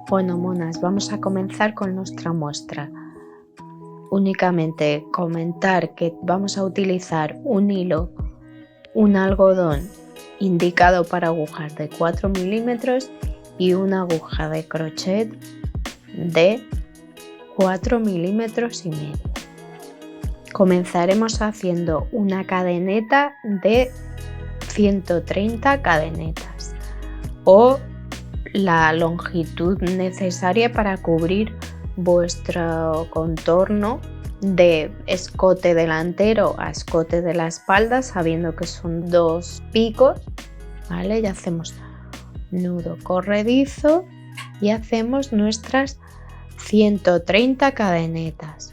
Bueno, monas, vamos a comenzar con nuestra muestra. Únicamente comentar que vamos a utilizar un hilo, un algodón indicado para agujas de 4 milímetros y una aguja de crochet de 4 milímetros y medio. Comenzaremos haciendo una cadeneta de 130 cadenetas o la longitud necesaria para cubrir vuestro contorno de escote delantero a escote de la espalda, sabiendo que son 2 picos, ¿vale? Ya hacemos nudo corredizo y hacemos nuestras 130 cadenetas.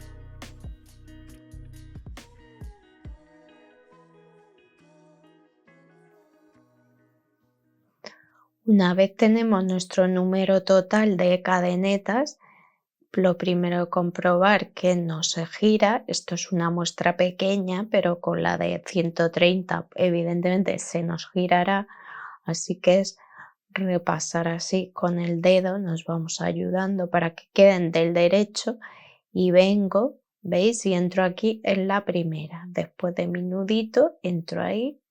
Una vez tenemos nuestro número total de cadenetas, lo primero comprobar que no se gira. Esto es una muestra pequeña, pero con la de 130 evidentemente se nos girará, así que es repasar así con el dedo, nos vamos ayudando para que queden del derecho y vengo, ¿veis? Y entro aquí en la primera, después de mi nudito entro ahí.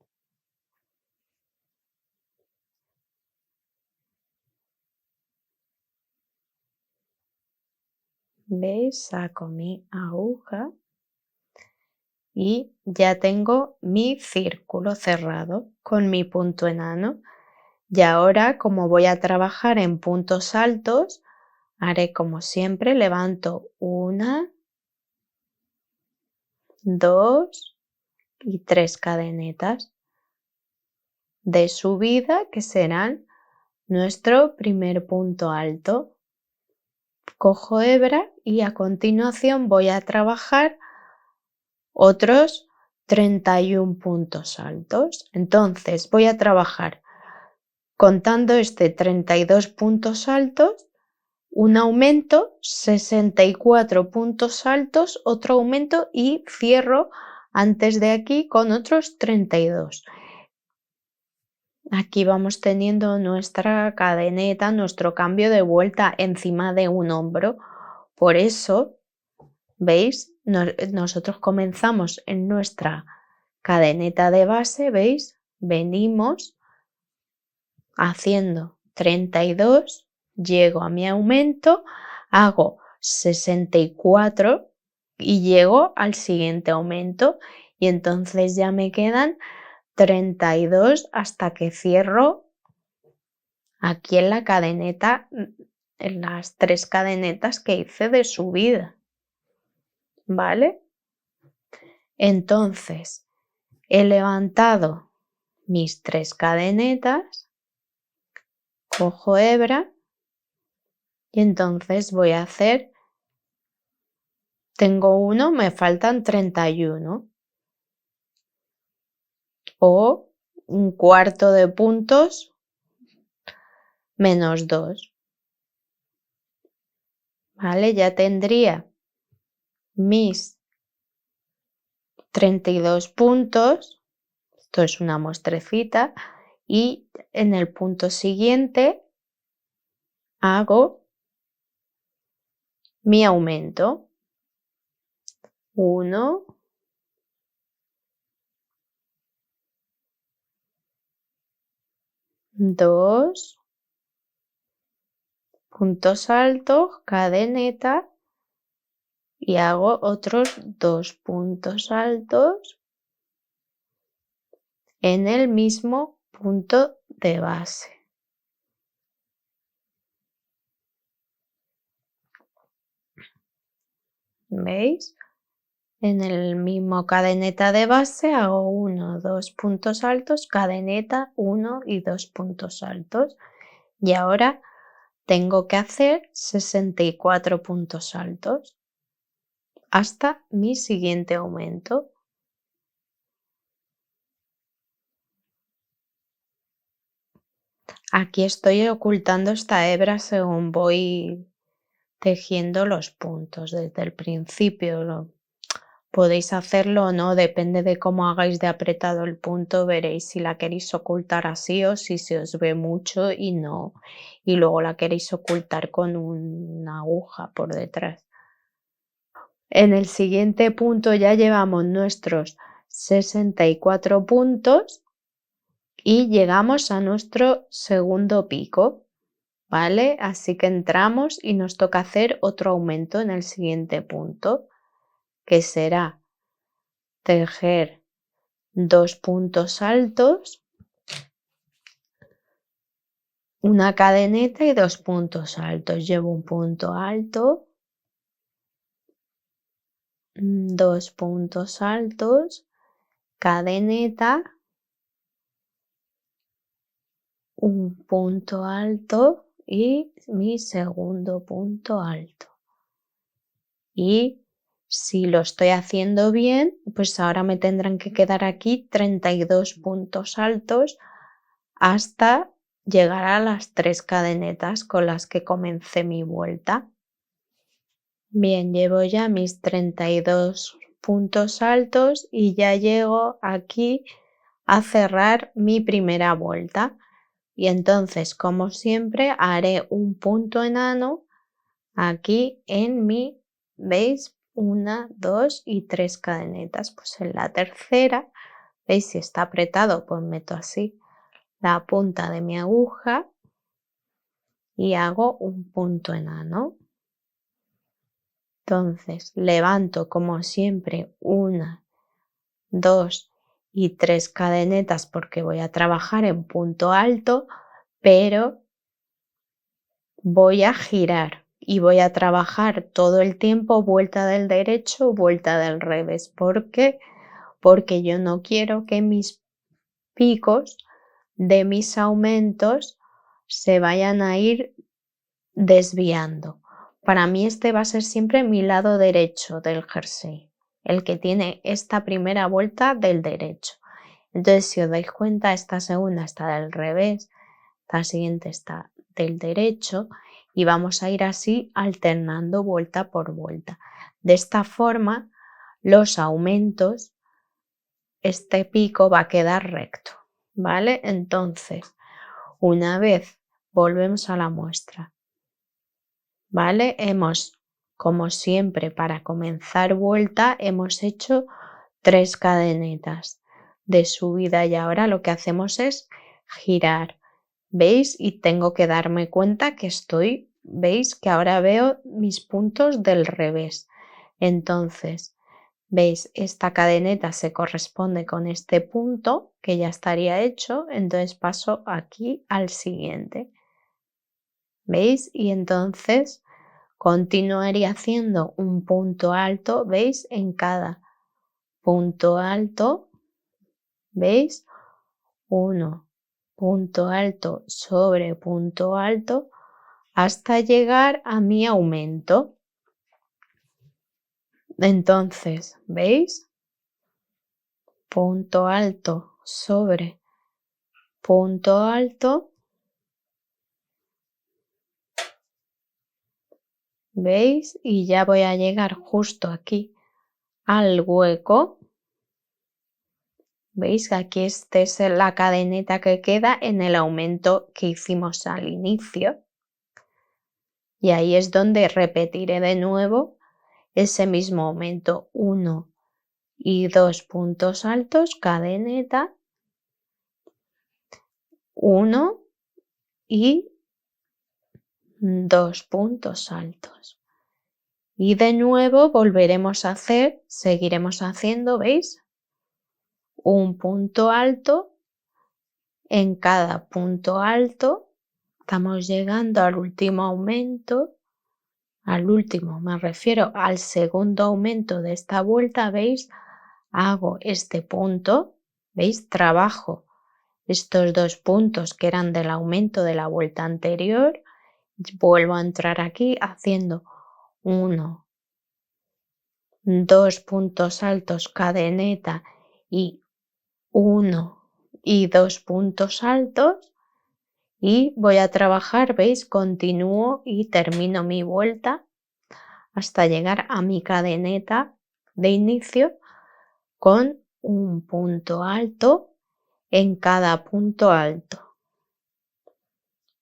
¿Veis? Saco mi aguja y ya tengo mi círculo cerrado con mi punto enano. Y ahora, como voy a trabajar en puntos altos, haré como siempre, levanto 1, 2 y 3 cadenetas de subida que serán nuestro primer punto alto. Cojo hebra y a continuación voy a trabajar otros 31 puntos altos. Entonces voy a trabajar contando 32 puntos altos, un aumento, 64 puntos altos, otro aumento y cierro antes de aquí con otros 32. Aquí vamos teniendo nuestra cadeneta, nuestro cambio de vuelta encima de un hombro. Por eso, ¿veis? Nosotros comenzamos en nuestra cadeneta de base, ¿veis? Venimos haciendo 32, llego a mi aumento, hago 64 y llego al siguiente aumento y entonces ya me quedan 32 hasta que cierro aquí en la cadeneta, en las 3 cadenetas que hice de subida, ¿vale? Entonces he levantado mis 3 cadenetas, cojo hebra y entonces voy a hacer, tengo 1, me faltan 31 o un cuarto de puntos menos 2, ¿vale? Ya tendría mis 32 puntos, esto es una muestrecita, y en el punto siguiente hago mi aumento. 1, 2, puntos altos, cadeneta y hago otros 2 puntos altos en el mismo punto de base. ¿Veis? En el mismo cadeneta de base hago 1, 2 puntos altos, cadeneta, 1 y 2 puntos altos. Y ahora tengo que hacer 64 puntos altos hasta mi siguiente aumento. Aquí estoy ocultando esta hebra según voy tejiendo los puntos. Desde el principio Podéis hacerlo o no, depende de cómo hagáis de apretado el punto, veréis si la queréis ocultar así o si se os ve mucho y no, y luego la queréis ocultar con una aguja por detrás. En el siguiente punto ya llevamos nuestros 64 puntos y llegamos a nuestro segundo pico, ¿vale? Así que entramos y nos toca hacer otro aumento en el siguiente punto, que será tejer 2 puntos altos, una cadeneta y 2 puntos altos. Llevo un punto alto, 2 puntos altos, cadeneta, un punto alto y mi segundo punto alto. Y si lo estoy haciendo bien, pues ahora me tendrán que quedar aquí 32 puntos altos hasta llegar a las 3 cadenetas con las que comencé mi vuelta. Bien, llevo ya mis 32 puntos altos y ya llego aquí a cerrar mi primera vuelta. Y entonces, como siempre, haré un punto enano aquí en mi, ¿veis? 1, 2 y 3 cadenetas. Pues en la tercera, ¿veis? Si está apretado, pues meto así la punta de mi aguja y hago un punto enano. Entonces levanto como siempre 1, 2 y 3 cadenetas porque voy a trabajar en punto alto, pero voy a girar y voy a trabajar todo el tiempo vuelta del derecho, vuelta del revés. ¿Por qué? Porque yo no quiero que mis picos de mis aumentos se vayan a ir desviando. Para mí este va a ser siempre mi lado derecho del jersey, el que tiene esta primera vuelta del derecho. Entonces, si os dais cuenta, esta segunda está del revés, la siguiente está del derecho y vamos a ir así alternando vuelta por vuelta. De esta forma, los aumentos, este pico va a quedar recto, ¿vale? Entonces, una vez volvemos a la muestra, ¿vale? Hemos, como siempre, para comenzar vuelta, hemos hecho 3 cadenetas de subida y ahora lo que hacemos es girar. ¿Veis? Y tengo que darme cuenta que ¿veis? Que ahora veo mis puntos del revés. Entonces, ¿veis? Esta cadeneta se corresponde con este punto que ya estaría hecho, entonces paso aquí al siguiente. ¿Veis? Y entonces continuaría haciendo un punto alto, ¿veis? En cada punto alto, ¿veis? 1 punto alto sobre punto alto hasta llegar a mi aumento. Entonces, ¿veis? Punto alto sobre punto alto. ¿Veis? Y ya voy a llegar justo aquí al hueco. ¿Veis? Que aquí esta es la cadeneta que queda en el aumento que hicimos al inicio. Y ahí es donde repetiré de nuevo ese mismo aumento, 1 y 2 puntos altos, cadeneta, 1 y 2 puntos altos. Y de nuevo volveremos a hacer, seguiremos haciendo, ¿veis? Un punto alto en cada punto alto. Estamos llegando al último aumento, al último me refiero al segundo aumento de esta vuelta, ¿veis? Hago este punto, ¿veis? Trabajo estos 2 puntos que eran del aumento de la vuelta anterior, vuelvo a entrar aquí haciendo 1, 2 puntos altos, cadeneta y 1 y 2 puntos altos y voy a trabajar, ¿veis? Continúo y termino mi vuelta hasta llegar a mi cadeneta de inicio con un punto alto en cada punto alto,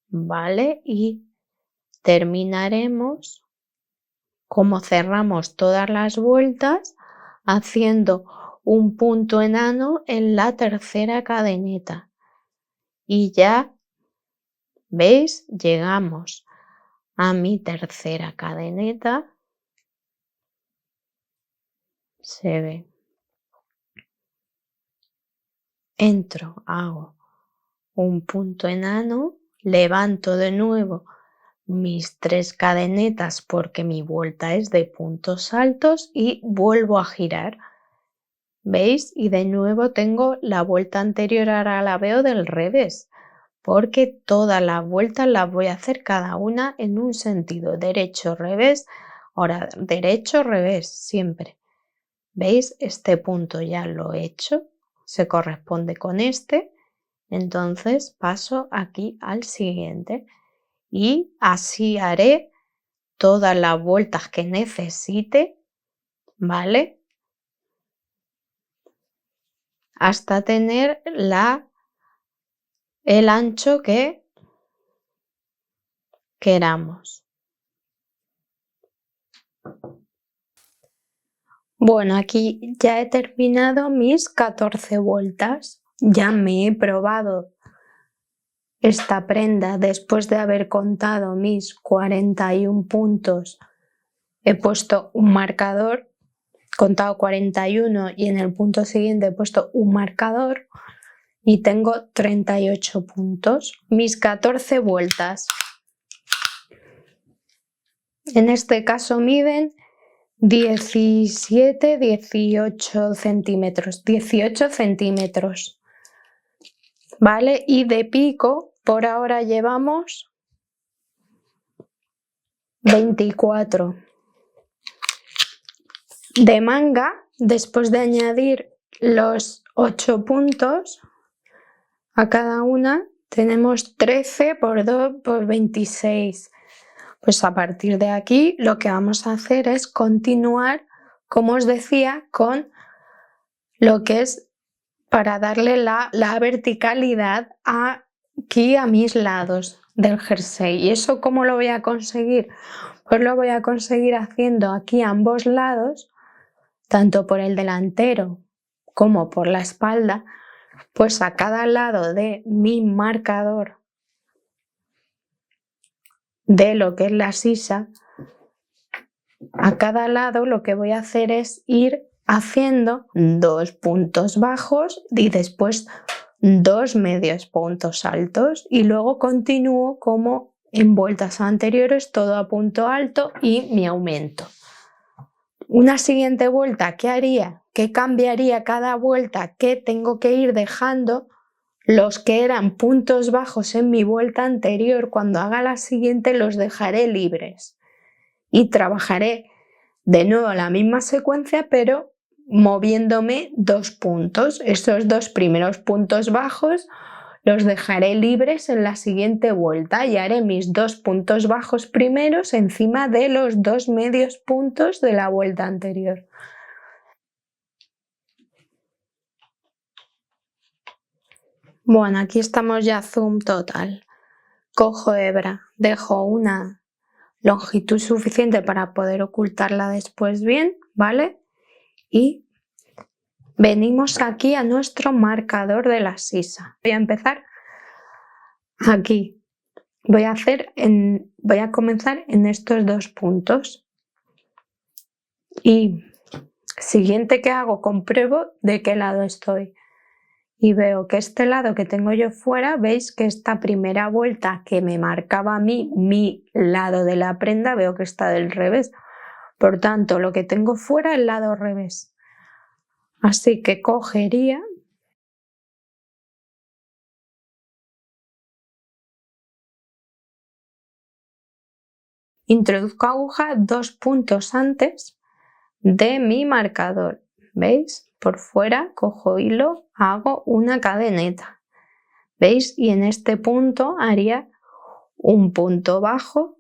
¿vale? Y terminaremos como cerramos todas las vueltas haciendo un punto enano en la tercera cadeneta y ya veis, llegamos a mi tercera cadeneta, se ve, entro, hago un punto enano, levanto de nuevo mis 3 cadenetas porque mi vuelta es de puntos altos y vuelvo a girar. ¿Veis? Y de nuevo tengo la vuelta anterior, ahora la veo del revés, porque todas las vueltas las voy a hacer cada una en un sentido, derecho, revés, ahora derecho, revés, siempre. ¿Veis? Este punto ya lo he hecho, se corresponde con este, entonces paso aquí al siguiente y así haré todas las vueltas que necesite, ¿vale? Hasta tener el ancho que queramos. Bueno, aquí ya he terminado mis 14 vueltas. Ya me he probado esta prenda después de haber contado mis 41 puntos. He puesto un marcador, contado 41 y en el punto siguiente he puesto un marcador y tengo 38 puntos. Mis 14 vueltas. En este caso miden 18 centímetros, 18 centímetros, ¿vale? Y de pico por ahora llevamos 24. De manga, después de añadir los 8 puntos a cada una, tenemos 13 por 2 por 26. Pues a partir de aquí lo que vamos a hacer es continuar, como os decía, con lo que es para darle la verticalidad aquí a mis lados del jersey. ¿Y eso cómo lo voy a conseguir? Pues lo voy a conseguir haciendo aquí a ambos lados, tanto por el delantero como por la espalda, pues a cada lado de mi marcador de lo que es la sisa, a cada lado lo que voy a hacer es ir haciendo 2 puntos bajos y después 2 medios puntos altos y luego continúo como en vueltas anteriores, todo a punto alto y mi aumento. Una siguiente vuelta, ¿qué haría? ¿Qué cambiaría cada vuelta? Que tengo que ir dejando los que eran puntos bajos en mi vuelta anterior, cuando haga la siguiente los dejaré libres y trabajaré de nuevo la misma secuencia pero moviéndome 2 puntos. Estos 2 primeros puntos bajos los dejaré libres en la siguiente vuelta y haré mis 2 puntos bajos primeros encima de los 2 medios puntos de la vuelta anterior. Bueno, aquí estamos ya zoom total. Cojo hebra, dejo una longitud suficiente para poder ocultarla después bien, ¿vale? Y venimos aquí a nuestro marcador de la sisa. Voy a empezar aquí. Voy a comenzar en estos 2 puntos. Y siguiente que hago, compruebo de qué lado estoy. Y veo que este lado que tengo yo fuera, veis que esta primera vuelta que me marcaba a mí, mi lado de la prenda, veo que está del revés. Por tanto, lo que tengo fuera es el lado revés. Así que cogería, introduzco aguja 2 puntos antes de mi marcador. ¿Veis? Por fuera cojo hilo, hago una cadeneta. ¿Veis? Y en este punto haría un punto bajo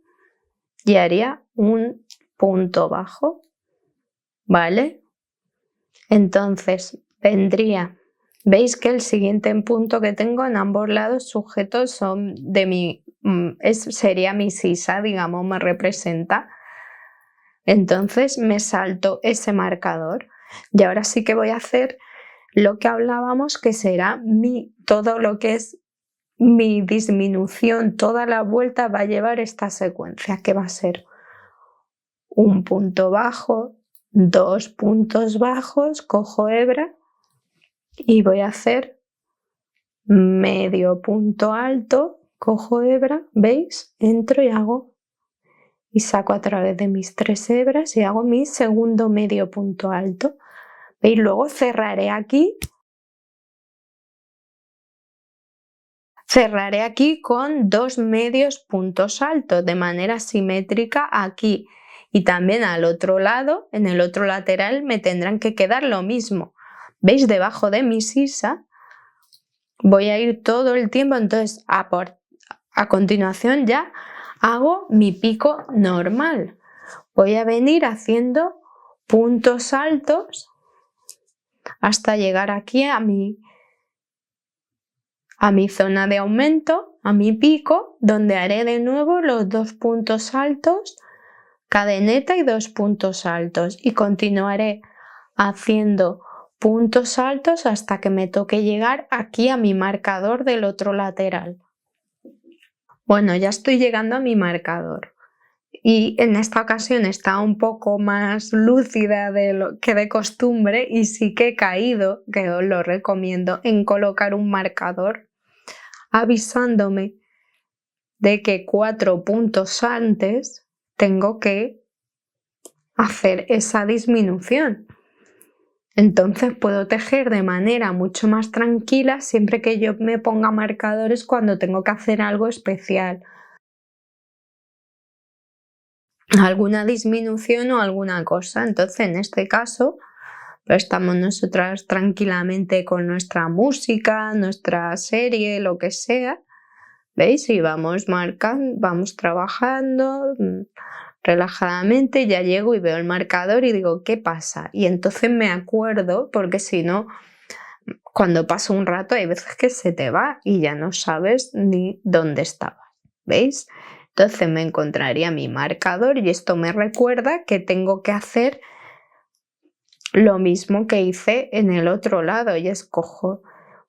y haría un punto bajo, ¿vale? Entonces vendría, veis que el siguiente punto que tengo en ambos lados sujetos son de mi, sería mi sisa, digamos, me representa. Entonces me salto ese marcador y ahora sí que voy a hacer lo que hablábamos, que será todo lo que es mi disminución, toda la vuelta va a llevar esta secuencia, que va a ser un punto bajo, 2 puntos bajos, cojo hebra y voy a hacer medio punto alto, cojo hebra, ¿veis? Entro y saco a través de mis 3 hebras y hago mi segundo medio punto alto. ¿Veis? Luego cerraré aquí con 2 medios puntos altos de manera simétrica aquí, y también al otro lado, en el otro lateral, me tendrán que quedar lo mismo. ¿Veis? Debajo de mi sisa voy a ir todo el tiempo, entonces a continuación ya hago mi pico normal. Voy a venir haciendo puntos altos hasta llegar aquí a mi zona de aumento, a mi pico, donde haré de nuevo los 2 puntos altos, cadeneta y 2 puntos altos, y continuaré haciendo puntos altos hasta que me toque llegar aquí a mi marcador del otro lateral. Bueno, ya estoy llegando a mi marcador y en esta ocasión está un poco más lúcida que de costumbre, y sí que he caído, que os lo recomiendo, en colocar un marcador avisándome de que 4 puntos antes tengo que hacer esa disminución. Entonces puedo tejer de manera mucho más tranquila siempre que yo me ponga marcadores cuando tengo que hacer algo especial, alguna disminución o alguna cosa. Entonces en este caso pues estamos nosotras tranquilamente con nuestra música, nuestra serie, lo que sea, ¿veis? Y vamos marcando, vamos trabajando relajadamente. Ya llego y veo el marcador y digo, ¿qué pasa? Y entonces me acuerdo, porque si no, cuando pasa un rato hay veces que se te va y ya no sabes ni dónde estabas, ¿veis? Entonces me encontraría mi marcador y esto me recuerda que tengo que hacer lo mismo que hice en el otro lado, y escojo,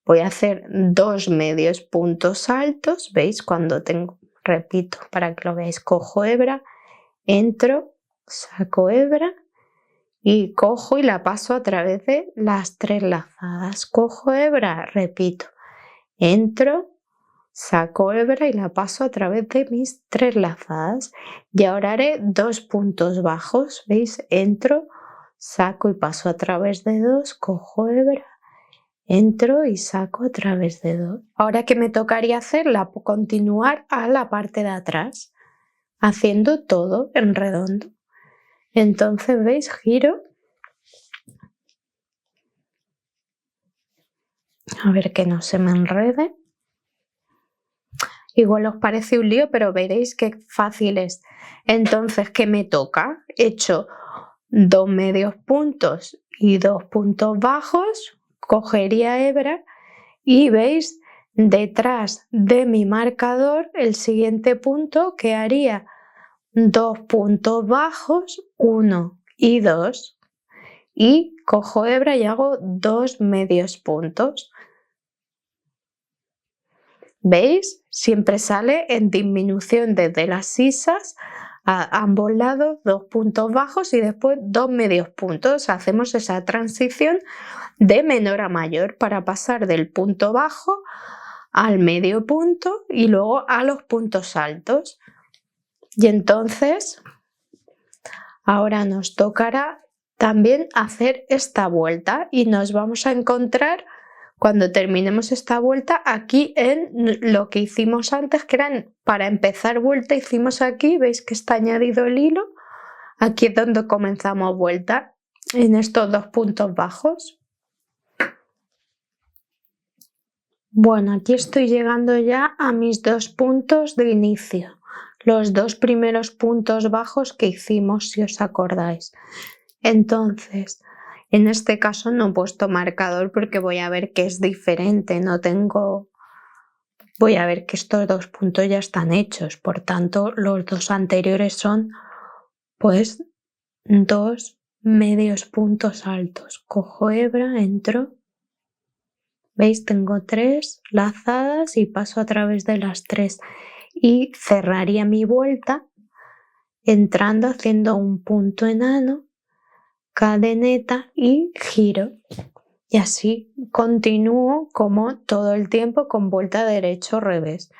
voy a hacer 2 medios puntos altos, ¿veis? Cuando tengo, repito para que lo veáis, cojo hebra, entro, saco hebra y cojo y la paso a través de las 3 lazadas, cojo hebra, repito, entro, saco hebra y la paso a través de mis 3 lazadas, y ahora haré 2 puntos bajos, ¿veis? Entro, saco y paso a través de 2, cojo hebra, entro y saco a través de 2. Ahora que me tocaría hacerla, continuar a la parte de atrás, haciendo todo en redondo. Entonces, ¿veis? Giro. A ver que no se me enrede. Igual os parece un lío, pero veréis qué fácil es. Entonces, ¿qué me toca? He hecho 2 medios puntos y 2 puntos bajos, cogería hebra y veis detrás de mi marcador el siguiente punto que haría 2 puntos bajos, 1 y 2, y cojo hebra y hago 2 medios puntos. ¿Veis? Siempre sale en disminución desde las sisas a ambos lados, 2 puntos bajos y después 2 medios puntos. Hacemos esa transición de menor a mayor para pasar del punto bajo al medio punto y luego a los puntos altos. Y entonces ahora nos tocará también hacer esta vuelta y nos vamos a encontrar cuando terminemos esta vuelta aquí en lo que hicimos antes, que eran para empezar vuelta, hicimos aquí, veis que está añadido el hilo, aquí es donde comenzamos vuelta, en estos 2 puntos bajos. Bueno, aquí estoy llegando ya a mis 2 puntos de inicio, los 2 primeros puntos bajos que hicimos, si os acordáis. Entonces, En este caso no he puesto marcador porque voy a ver que es diferente, voy a ver que estos 2 puntos ya están hechos, por tanto los 2 anteriores son pues 2 medios puntos altos. Cojo hebra, entro, ¿veis? Tengo 3 lazadas y paso a través de las 3 y cerraría mi vuelta entrando haciendo un punto enano, cadeneta y giro. Y así continúo como todo el tiempo con vuelta derecho revés.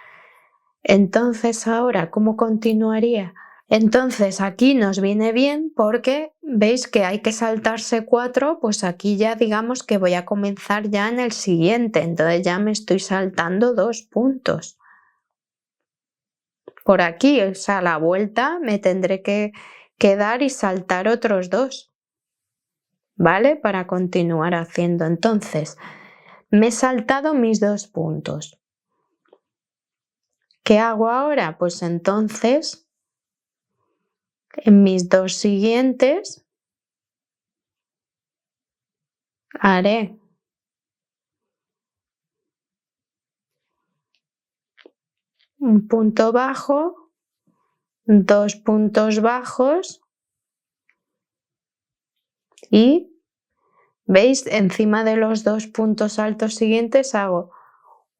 Entonces ahora, ¿cómo continuaría? Entonces aquí nos viene bien porque veis que hay que saltarse 4, pues aquí ya digamos que voy a comenzar ya en el siguiente, entonces ya me estoy saltando 2 puntos. Por aquí, o sea, la vuelta me tendré que quedar y saltar otros 2, ¿vale? Para continuar haciendo. Entonces, me he saltado mis 2 puntos. ¿Qué hago ahora? Pues entonces, en mis 2 siguientes, haré un punto bajo, 2 puntos bajos y, ¿veis? Encima de los 2 puntos altos siguientes hago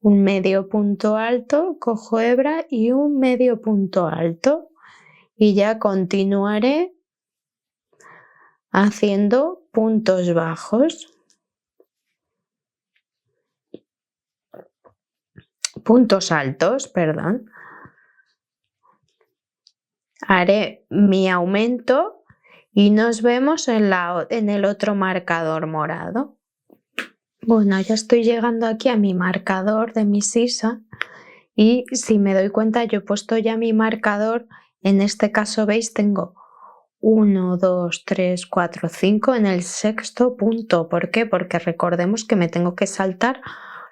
un medio punto alto, cojo hebra y un medio punto alto y ya continuaré haciendo puntos bajos, puntos altos, perdón. Haré mi aumento y nos vemos en el otro marcador morado. Bueno, ya estoy llegando aquí a mi marcador de mi sisa y si me doy cuenta yo he puesto ya mi marcador, en este caso veis tengo 1, 2, 3, 4, 5 en el sexto punto. ¿Por qué? Porque recordemos que me tengo que saltar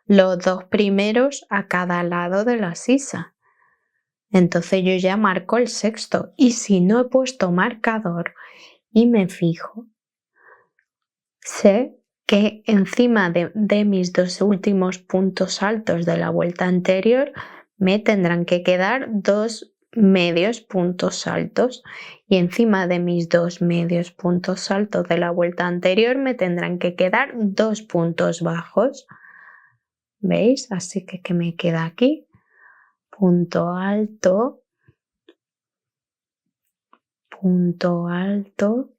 los 2 primeros a cada lado de la sisa. Entonces yo ya marco el sexto y si no he puesto marcador y me fijo, sé que encima de mis 2 últimos puntos altos de la vuelta anterior me tendrán que quedar 2 medios puntos altos y encima de mis 2 medios puntos altos de la vuelta anterior me tendrán que quedar 2 puntos bajos. ¿Veis? Así que ¿qué me queda aquí? Punto alto, punto alto.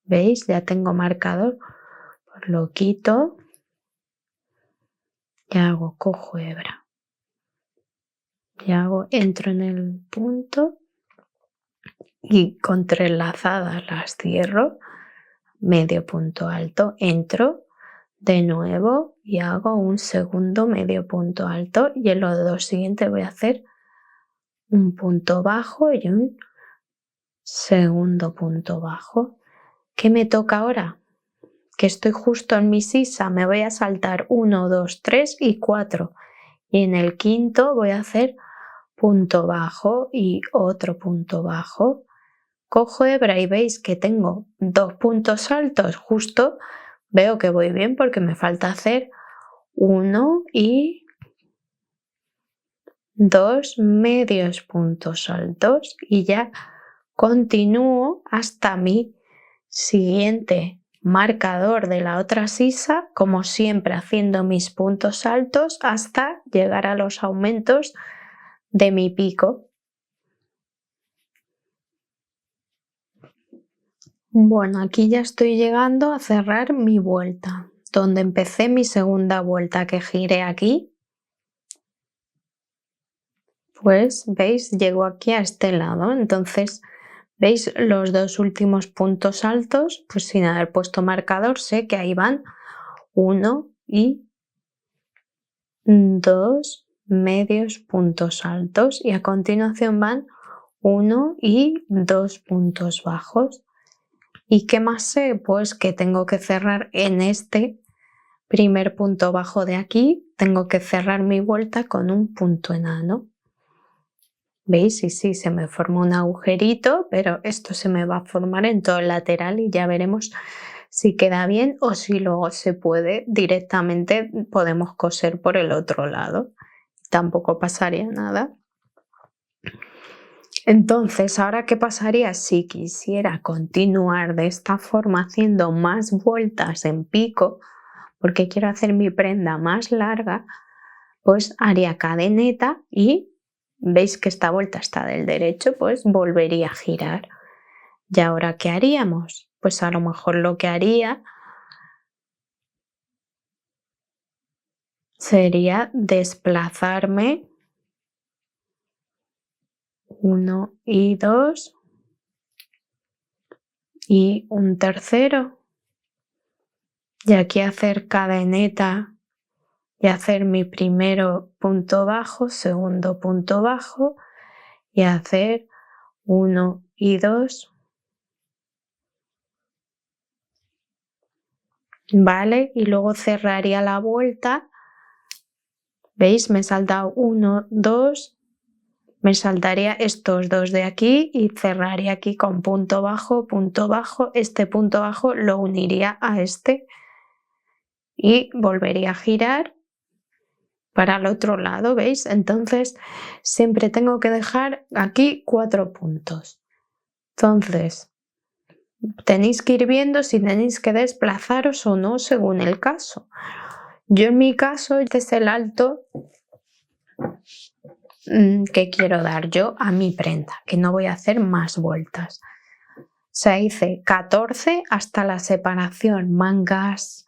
¿Veis? Ya tengo marcador. Pues lo quito y hago, cojo hebra. Y hago, entro en el punto y con 3 lazadas las cierro, medio punto alto, entro de nuevo y hago un segundo medio punto alto y en los 2 siguientes voy a hacer un punto bajo y un segundo punto bajo. ¿Qué me toca ahora? Que estoy justo en mi sisa, me voy a saltar 1, 2, 3 y 4 y en el quinto voy a hacer punto bajo y otro punto bajo. Cojo hebra y veis que tengo 2 puntos altos, justo veo que voy bien porque me falta hacer 1 y 2 medios puntos altos y ya continúo hasta mi siguiente marcador de la otra sisa, como siempre haciendo mis puntos altos hasta llegar a los aumentos de mi pico. Bueno, aquí ya estoy llegando a cerrar mi vuelta, donde empecé mi segunda vuelta que giré aquí. Pues veis, llego aquí a este lado, entonces veis los 2 últimos puntos altos, pues sin haber puesto marcador sé que ahí van 1 y 2 medios puntos altos y a continuación van 1 y 2 puntos bajos. ¿Y qué más sé? Pues que tengo que cerrar en este primer punto bajo de aquí, tengo que cerrar mi vuelta con un punto enano. ¿Veis? Y sí, se me forma un agujerito, pero esto se me va a formar en todo el lateral y ya veremos si queda bien o si luego se puede directamente podemos coser por el otro lado. Tampoco pasaría nada. Entonces, ¿ahora qué pasaría si quisiera continuar de esta forma haciendo más vueltas en pico? Porque quiero hacer mi prenda más larga, pues haría cadeneta y veis que esta vuelta está del derecho, pues volvería a girar. ¿Y ahora qué haríamos? Pues a lo mejor lo que haría sería desplazarme 1 y 2 y un tercero. Y aquí hacer cadeneta y hacer mi primero punto bajo, segundo punto bajo y hacer 1 y 2. ¿Vale? Y luego cerraría la vuelta. ¿Veis? Me he saltado 1, 2. Me saltaría estos dos de aquí y cerraría aquí con punto bajo, punto bajo. Este punto bajo lo uniría a este y volvería a girar para el otro lado, ¿veis? Entonces siempre tengo que dejar aquí 4 puntos. Entonces tenéis que ir viendo si tenéis que desplazaros o no según el caso. Yo en mi caso este es el alto que quiero dar yo a mi prenda, que no voy a hacer más vueltas. O sea, hice 14 hasta la separación mangas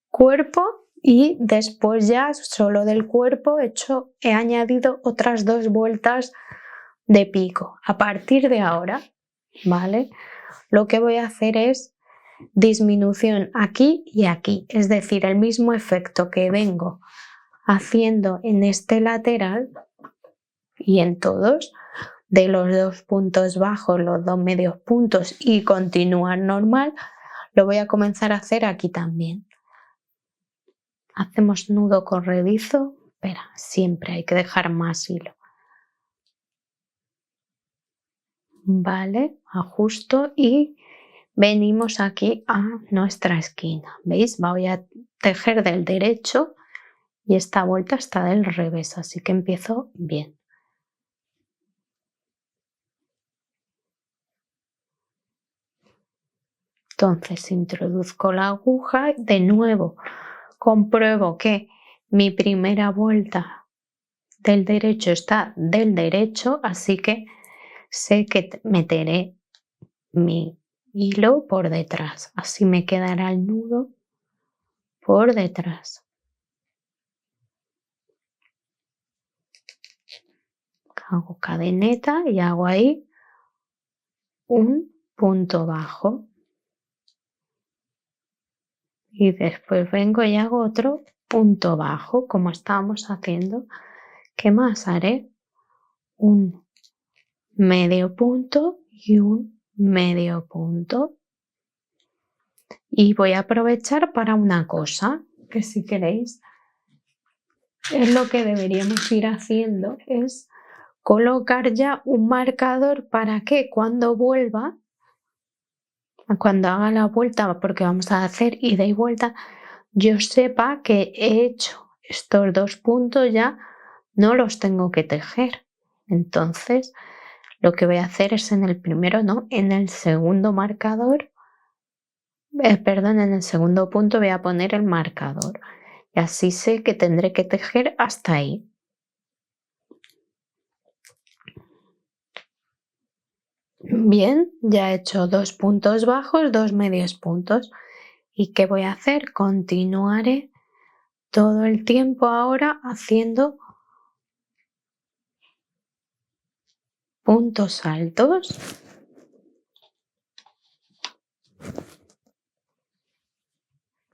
cuerpo y después ya solo del cuerpo he añadido otras 2 vueltas de pico. A partir de ahora, ¿vale? Lo que voy a hacer es disminución aquí y aquí, es decir, el mismo efecto que vengo haciendo en este lateral y en todos, de los 2 puntos bajos, los 2 medios puntos y continuar normal, lo voy a comenzar a hacer aquí también. Hacemos nudo corredizo, espera, siempre hay que dejar más hilo. Vale, ajusto y venimos aquí a nuestra esquina. ¿Veis? Voy a tejer del derecho y esta vuelta está del revés, así que empiezo bien. Entonces introduzco la aguja, de nuevo compruebo que mi primera vuelta del derecho está del derecho, así que sé que meteré mi hilo por detrás, así me quedará el nudo por detrás. Hago cadeneta y hago ahí un punto bajo y después vengo y hago otro punto bajo como estábamos haciendo. ¿Qué más haré? Un medio punto y un medio punto. Y voy a aprovechar para una cosa que si queréis es lo que deberíamos ir haciendo, es colocar ya un marcador para que cuando vuelva, cuando haga la vuelta, porque vamos a hacer ida y vuelta, yo sepa que he hecho estos 2 puntos, ya no los tengo que tejer. Entonces lo que voy a hacer es en el primero, no, en el segundo marcador, perdón, en el segundo punto voy a poner el marcador y así sé que tendré que tejer hasta ahí. Bien, ya he hecho 2 puntos bajos, 2 medios puntos. ¿Y qué voy a hacer? Continuaré todo el tiempo ahora haciendo puntos altos.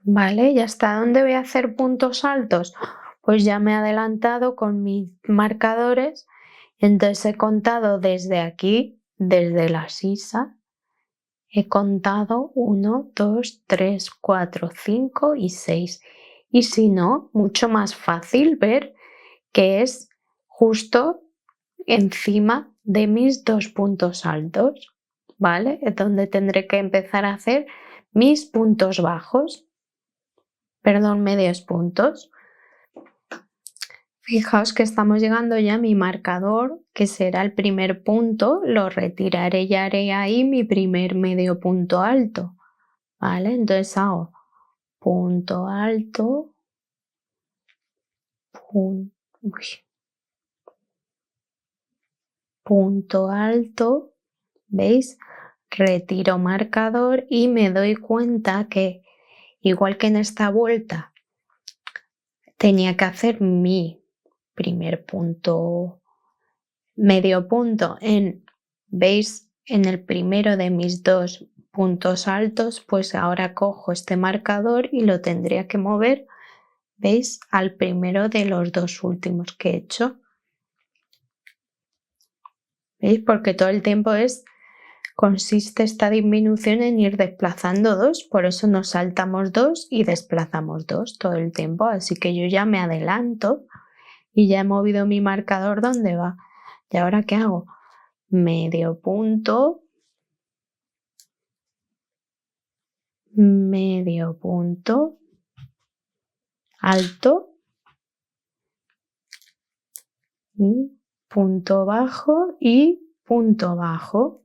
Vale, ¿y hasta dónde voy a hacer puntos altos? Pues ya me he adelantado con mis marcadores, entonces he contado desde aquí, desde la sisa, he contado 1, 2, 3, 4, 5 y 6. Y si no, mucho más fácil ver que es justo encima de mis 2 puntos altos, ¿vale? Es donde tendré que empezar a hacer mis puntos bajos, perdón, medios puntos. Fijaos que estamos llegando ya a mi marcador, que será el primer punto, lo retiraré y haré ahí mi primer medio punto alto, ¿vale? Entonces hago punto alto, punto alto, ¿veis? Retiro marcador y me doy cuenta que, igual que en esta vuelta, tenía que hacer mi primer punto, medio punto ¿veis? En el primero de mis dos puntos altos, pues ahora cojo este marcador y lo tendría que mover, ¿veis? Al primero de los dos últimos que he hecho. ¿Veis? Porque todo el tiempo consiste esta disminución en ir desplazando 2, por eso nos saltamos 2 y desplazamos 2 todo el tiempo, así que yo ya me adelanto y ya he movido mi marcador donde va. ¿Y ahora qué hago? Medio punto, alto y punto bajo y punto bajo.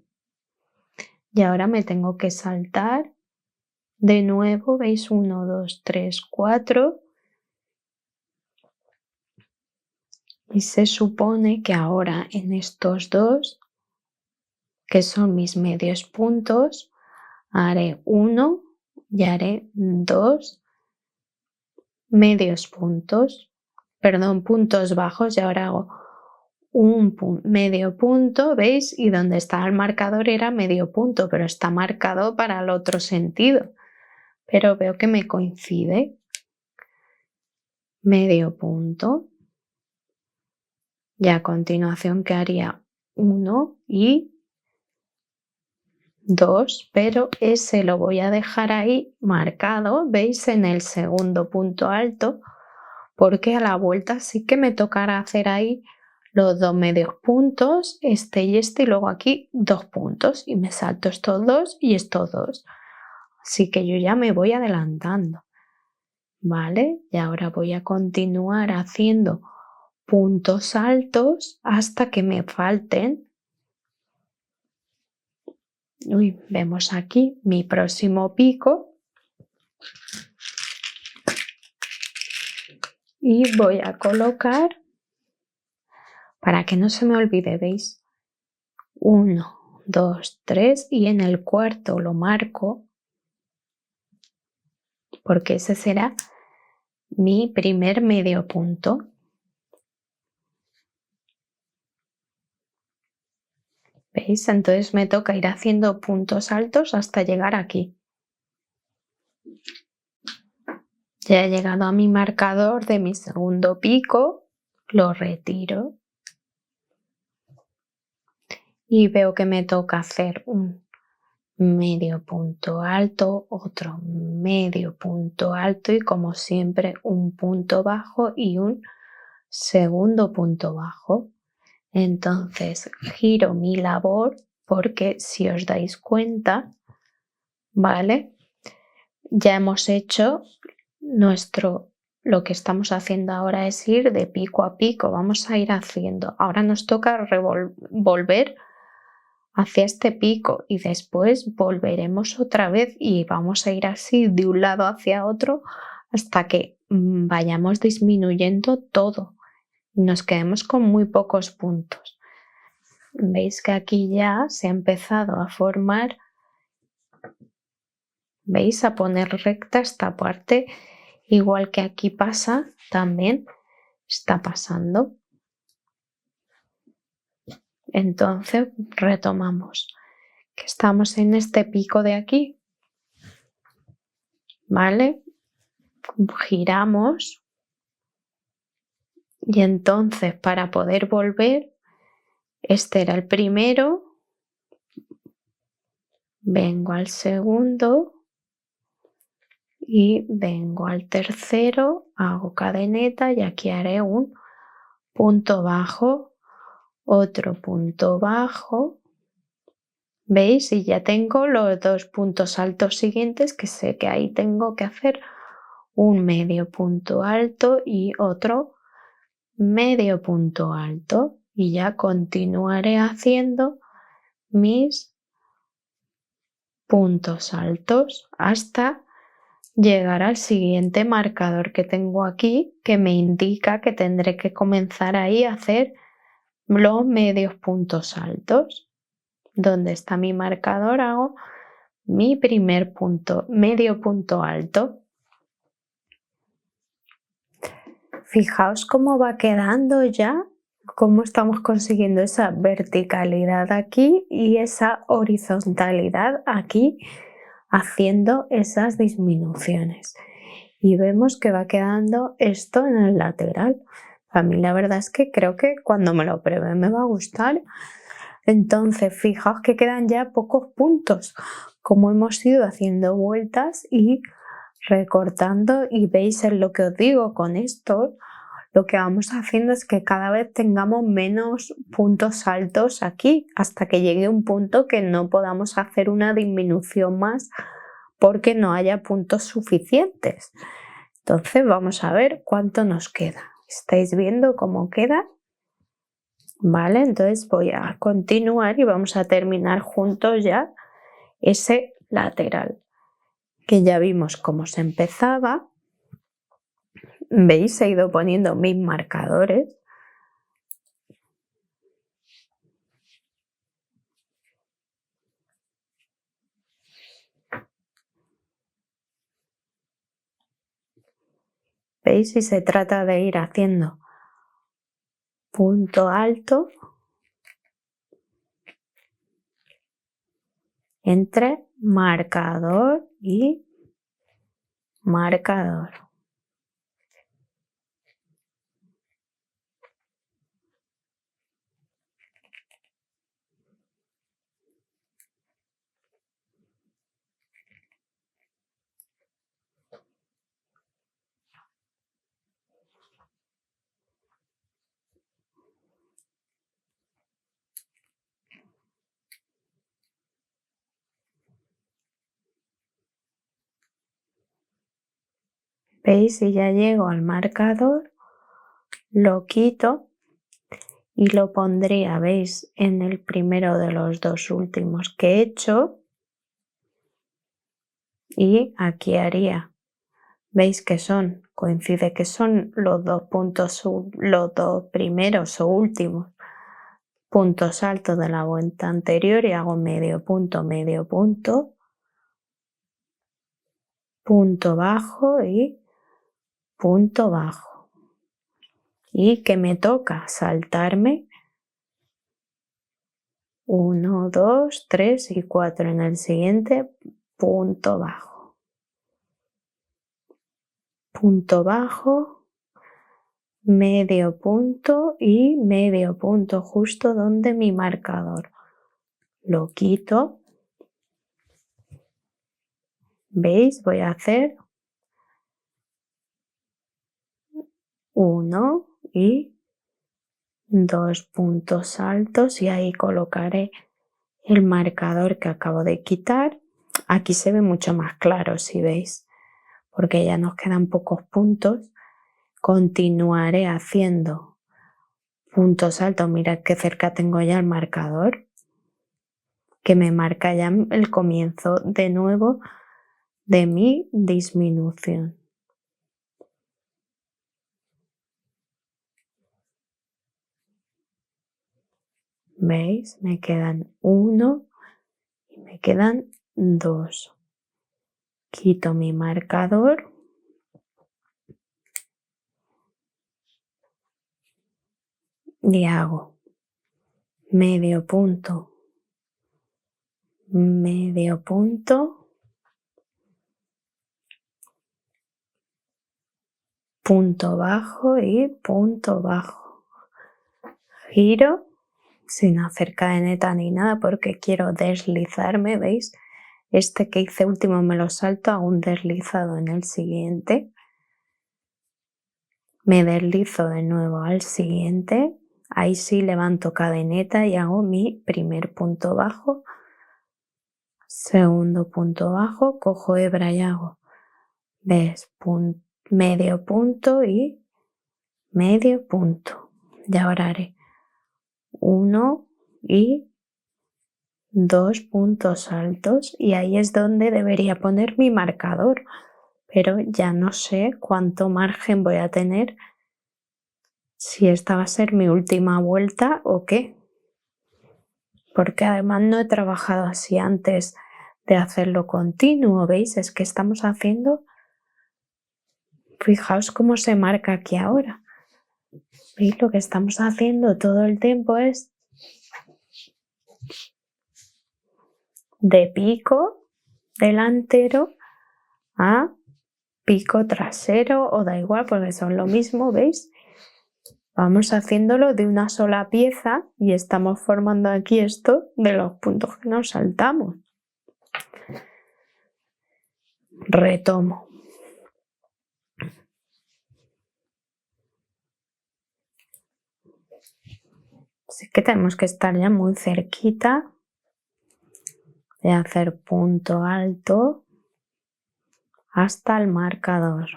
Y ahora me tengo que saltar de nuevo, ¿veis? 1, 2, 3, 4. Y se supone que ahora en estos dos, que son mis medios puntos, haré 1 y haré 2 medios puntos, perdón, puntos bajos, y ahora hago un medio punto, ¿veis? Y donde estaba el marcador era medio punto, pero está marcado para el otro sentido. Pero veo que me coincide. Medio punto. Y a continuación que haría 1 y 2, pero ese lo voy a dejar ahí marcado, ¿veis? En el segundo punto alto, porque a la vuelta sí que me tocará hacer ahí los dos medios puntos, este y luego aquí 2 puntos, y me salto estos 2 y estos 2. Así que yo ya me voy adelantando, ¿vale? Y ahora voy a continuar haciendo puntos altos hasta que me falten. Vemos aquí mi próximo pico y voy a colocar, para que no se me olvide, ¿veis? 1, 2, 3 y en el cuarto lo marco porque ese será mi primer medio punto. ¿Veis? Entonces me toca ir haciendo puntos altos hasta llegar aquí. Ya he llegado a mi marcador de mi segundo pico, lo retiro y veo que me toca hacer un medio punto alto, otro medio punto alto y, como siempre, un punto bajo y un segundo punto bajo. Entonces giro mi labor porque, si os dais cuenta, ¿vale? Ya hemos hecho lo que estamos haciendo ahora es ir de pico a pico, vamos a ir haciendo. Ahora nos toca volver hacia este pico y después volveremos otra vez y vamos a ir así de un lado hacia otro hasta que vayamos disminuyendo todo y nos quedemos con muy pocos puntos. Veis que aquí ya se ha empezado a formar, veis, a poner recta esta parte, igual que aquí pasa, también está pasando. Entonces retomamos que estamos en este pico de aquí, ¿vale? Giramos y entonces, para poder volver, este era el primero, vengo al segundo y vengo al tercero, hago cadeneta y aquí haré un punto bajo, otro punto bajo, ¿Veis? Y ya tengo los 2 puntos altos siguientes, que sé que ahí tengo que hacer un medio punto alto y otro medio punto alto, y ya continuaré haciendo mis puntos altos hasta llegar al siguiente marcador que tengo aquí, que me indica que tendré que comenzar ahí a hacer los medios puntos altos. Donde está mi marcador hago mi primer punto, medio punto alto. Fijaos cómo va quedando ya, cómo estamos consiguiendo esa verticalidad aquí y esa horizontalidad aquí, haciendo esas disminuciones. Y vemos que va quedando esto en el lateral. A mí la verdad es que creo que cuando me lo pruebe me va a gustar. Entonces, fijaos que quedan ya pocos puntos, como hemos ido haciendo vueltas y recortando, y veis en lo que os digo con esto, lo que vamos haciendo es que cada vez tengamos menos puntos altos aquí, hasta que llegue un punto que no podamos hacer una disminución más porque no haya puntos suficientes. Entonces vamos a ver cuánto nos queda. ¿Estáis viendo cómo queda? Vale, entonces voy a continuar y vamos a terminar juntos ya ese lateral, que ya vimos cómo se empezaba. ¿Veis? He ido poniendo mis marcadores. ¿Veis? Y se trata de ir haciendo punto alto entre marcador y marcador. ¿Veis? Y ya llego al marcador, lo quito y lo pondría, ¿veis? En el primero de los dos últimos que he hecho, y aquí haría, ¿veis que coincide que son los dos puntos, los dos primeros o últimos puntos altos de la vuelta anterior, y hago medio punto, punto bajo y punto bajo, y que me toca saltarme 1, 2, 3 y 4 en el siguiente punto bajo, medio punto y medio punto justo donde mi marcador. Lo quito. ¿Veis? Voy a hacer 1 y 2 puntos altos y ahí colocaré el marcador que acabo de quitar. Aquí se ve mucho más claro, si veis, porque ya nos quedan pocos puntos. Continuaré haciendo puntos altos. Mirad qué cerca tengo ya el marcador, que me marca ya el comienzo de nuevo de mi disminución. ¿Veis? Me quedan 1 y me quedan 2. Quito mi marcador y hago medio punto, punto bajo y punto bajo. Giro sin hacer cadeneta ni nada porque quiero deslizarme, ¿veis? Este que hice último me lo salto, hago un deslizado en el siguiente. Me deslizo de nuevo al siguiente. Ahí sí levanto cadeneta y hago mi primer punto bajo segundo punto bajo, cojo hebra y hago, ¿ves? Medio punto y medio punto. Y ahora haré 1 y 2 puntos altos y ahí es donde debería poner mi marcador, pero ya no sé cuánto margen voy a tener, si esta va a ser mi última vuelta o qué, porque además no he trabajado así antes de hacerlo continuo, ¿veis? Es que estamos haciendo, fijaos cómo se marca aquí ahora, ¿veis? Lo que estamos haciendo todo el tiempo es de pico delantero a pico trasero, o da igual porque son lo mismo, ¿veis? Vamos haciéndolo de una sola pieza y estamos formando aquí esto de los puntos que nos saltamos. Retomo. Así que tenemos que estar ya muy cerquita de hacer punto alto hasta el marcador.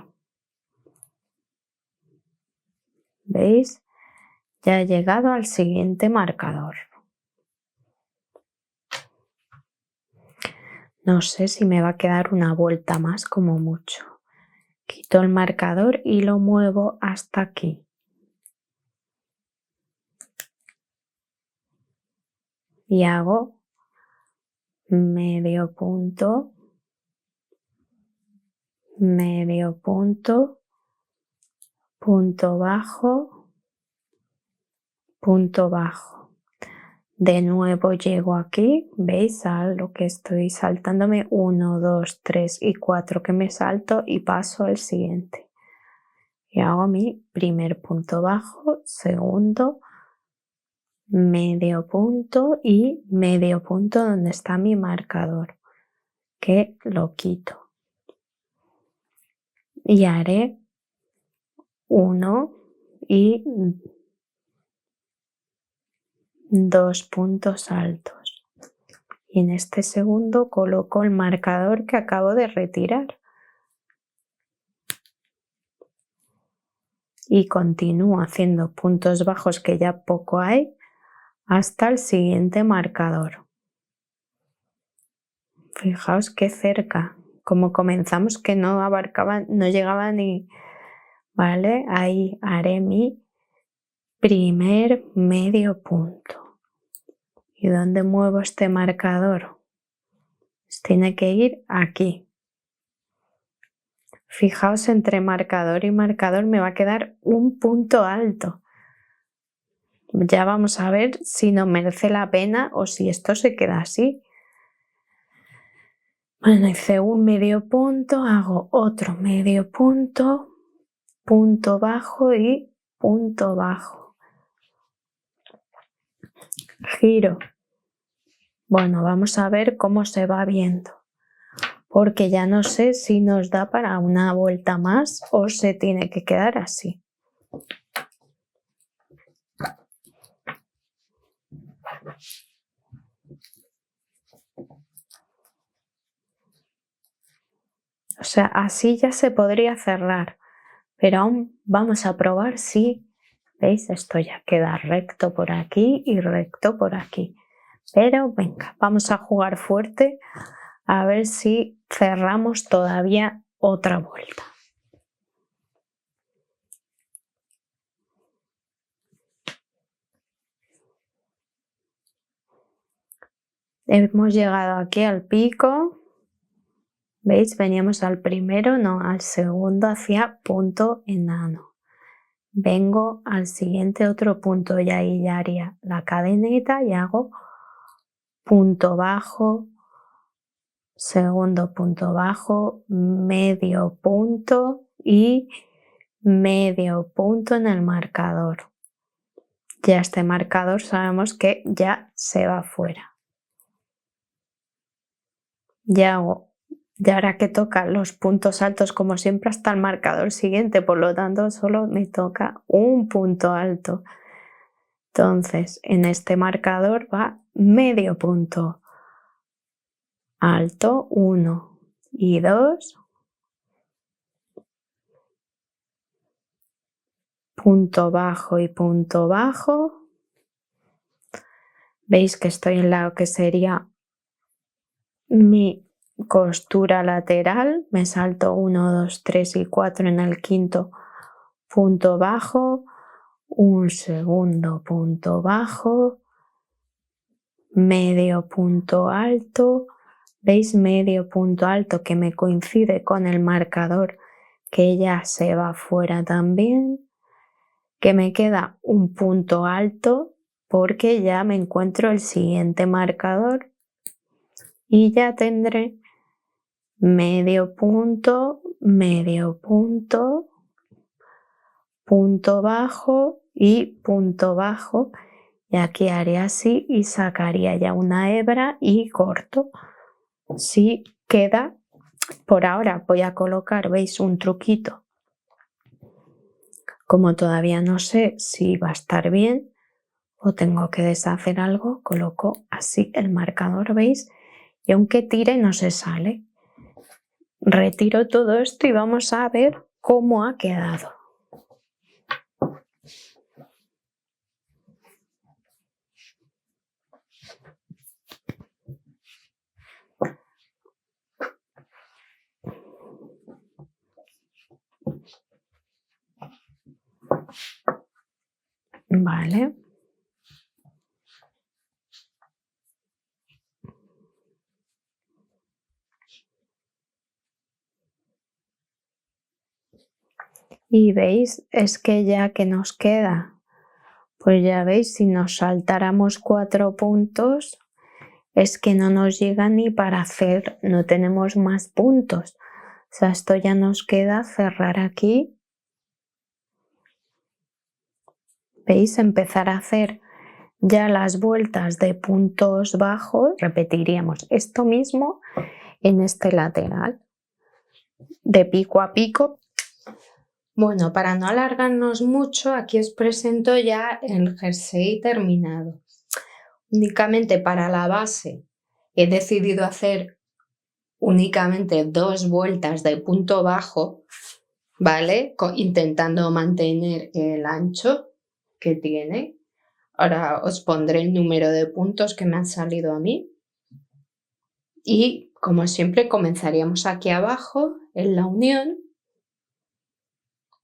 ¿Veis? Ya he llegado al siguiente marcador. No sé si me va a quedar una vuelta más como mucho. Quito el marcador y lo muevo hasta aquí. Y hago medio punto, punto bajo, punto bajo. De nuevo llego aquí, ¿veis? A lo que estoy saltándome, 1, 2, 3 y 4 que me salto y paso al siguiente. Y hago mi primer punto bajo, segundo, medio punto y medio punto donde está mi marcador, que lo quito. Y haré 1 y 2 puntos altos. Y en este segundo coloco el marcador que acabo de retirar. Y continúo haciendo puntos bajos que ya poco hay hasta el siguiente marcador. Fijaos qué cerca, como comenzamos que no abarcaba, no llegaba ni, ¿vale? Ahí haré mi primer medio punto. ¿Y dónde muevo este marcador? Tiene que ir aquí. Fijaos, entre marcador y marcador me va a quedar un punto alto. Ya vamos a ver si nos merece la pena o si esto se queda así. Bueno, hice un medio punto, hago otro medio punto, punto bajo y punto bajo. Giro. Bueno, vamos a ver cómo se va viendo, porque ya no sé si nos da para una vuelta más o se tiene que quedar así. O sea, así ya se podría cerrar, pero aún vamos a probar si, ¿veis? Esto ya queda recto por aquí y recto por aquí. Pero venga, vamos a jugar fuerte a ver si cerramos todavía otra vuelta. Hemos llegado aquí al pico. ¿Veis? Veníamos al primero, no, al segundo hacía punto enano. Vengo al siguiente otro punto y ahí ya haría la cadeneta y hago punto bajo, segundo punto bajo, medio punto y medio punto en el marcador. Ya este marcador sabemos que ya se va fuera. Ya hago. Y ahora que toca los puntos altos como siempre hasta el marcador siguiente, por lo tanto solo me toca un punto alto. Entonces en este marcador va medio punto alto, 1 y 2, punto bajo y punto bajo. Veis que estoy en la que sería mi costura lateral, me salto 1, 2, 3 y 4 en el quinto punto bajo, un segundo punto bajo, medio punto alto. ¿Veis? Medio punto alto que me coincide con el marcador que ya se va fuera también, que me queda un punto alto porque ya me encuentro el siguiente marcador y ya tendré medio punto, punto bajo y punto bajo, y aquí haré así y sacaría ya una hebra y corto. Si queda, por ahora voy a colocar, veis, un truquito. Como todavía no sé si va a estar bien o tengo que deshacer algo, coloco así el marcador, veis, y aunque tire no se sale. Retiro todo esto y vamos a ver cómo ha quedado. Vale. Y veis, es que ya que nos queda, pues ya veis, si nos saltáramos 4 puntos, es que no nos llega ni para hacer, no tenemos más puntos. O sea, esto ya nos queda cerrar aquí. ¿Veis? Empezar a hacer ya las vueltas de puntos bajos. Repetiríamos esto mismo en este lateral, de pico a pico. Bueno, para no alargarnos mucho, aquí os presento ya el jersey terminado. Únicamente para la base he decidido hacer únicamente 2 vueltas de punto bajo, ¿vale? Intentando mantener el ancho que tiene. Ahora os pondré el número de puntos que me han salido a mí. Y como siempre comenzaríamos aquí abajo en la unión,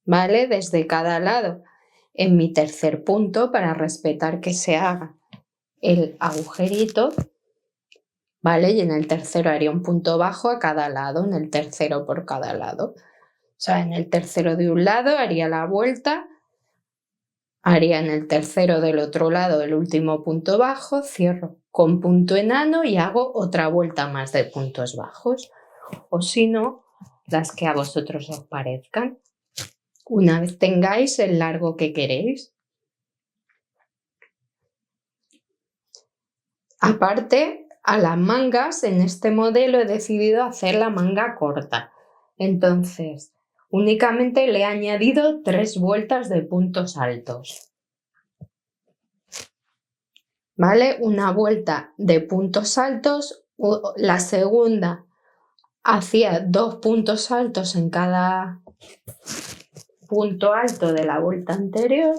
¿vale? Desde cada lado en mi tercer punto para respetar que se haga el agujerito, ¿vale? Y en el tercero haría un punto bajo a cada lado, en el tercero por cada lado. O sea, en el tercero de un lado haría la vuelta, haría en el tercero del otro lado el último punto bajo, cierro con punto enano y hago otra vuelta más de puntos bajos. O si no, las que a vosotros os parezcan, una vez tengáis el largo que queréis. Aparte, a las mangas, en este modelo he decidido hacer la manga corta. Entonces, únicamente le he añadido 3 vueltas de puntos altos. ¿Vale? Una vuelta de puntos altos, la segunda hacía 2 puntos altos en cada punto alto de la vuelta anterior.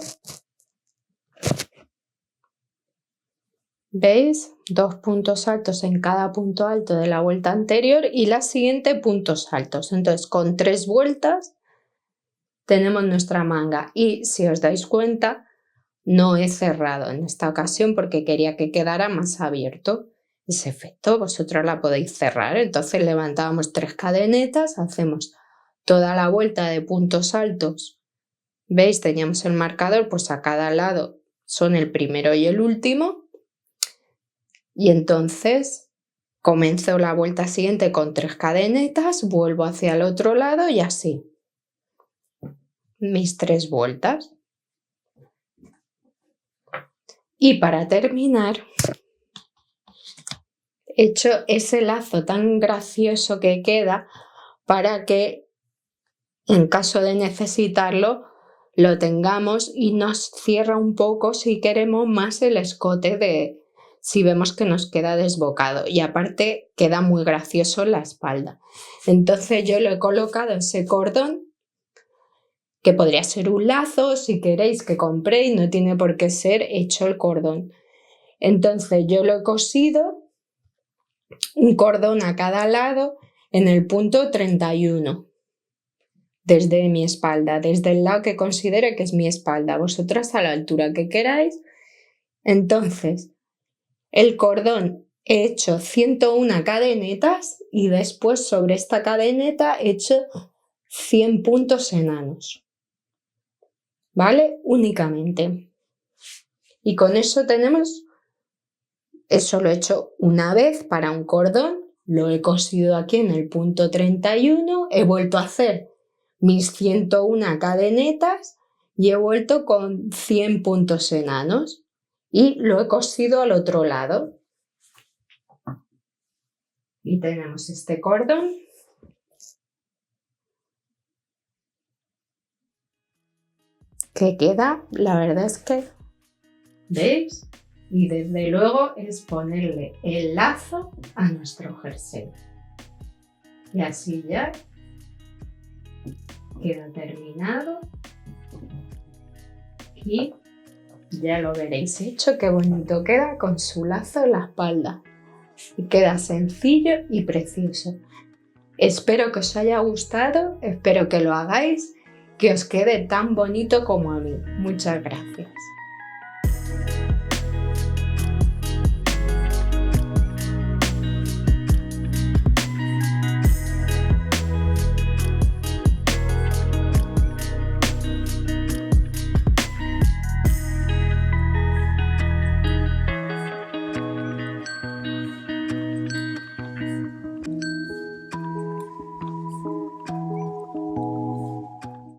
¿Veis? 2 puntos altos en cada punto alto de la vuelta anterior y la siguiente puntos altos. Entonces, con 3 vueltas tenemos nuestra manga y si os dais cuenta, no he cerrado en esta ocasión porque quería que quedara más abierto. Ese efecto vosotros la podéis cerrar. Entonces levantamos 3 cadenetas, hacemos toda la vuelta de puntos altos. ¿Veis? Teníamos el marcador, pues a cada lado son el primero y el último. Y entonces comienzo la vuelta siguiente con 3 cadenetas, vuelvo hacia el otro lado y así. Mis 3 vueltas. Y para terminar, he hecho ese lazo tan gracioso que queda para que en caso de necesitarlo lo tengamos y nos cierra un poco si queremos más el escote si vemos que nos queda desbocado y aparte queda muy gracioso la espalda. Entonces yo le he colocado ese cordón, que podría ser un lazo si queréis que compréis, no tiene por qué ser hecho el cordón. Entonces yo lo he cosido un cordón a cada lado en el punto 31 desde mi espalda, desde el lado que considere que es mi espalda, vosotras a la altura que queráis. Entonces el cordón he hecho 101 cadenetas y después sobre esta cadeneta he hecho 100 puntos enanos, ¿vale? Únicamente. Y con eso tenemos, eso lo he hecho una vez para un cordón, lo he cosido aquí en el punto 31, he vuelto a hacer mis 101 cadenetas y he vuelto con 100 puntos enanos y lo he cosido al otro lado. Y tenemos este cordón que queda, la verdad es que, ¿veis? Y desde luego es ponerle el lazo a nuestro jersey. Y así ya queda terminado. Y ya lo veréis hecho, qué bonito queda con su lazo en la espalda. Y queda sencillo y precioso. Espero que os haya gustado, espero que lo hagáis, que os quede tan bonito como a mí. Muchas gracias.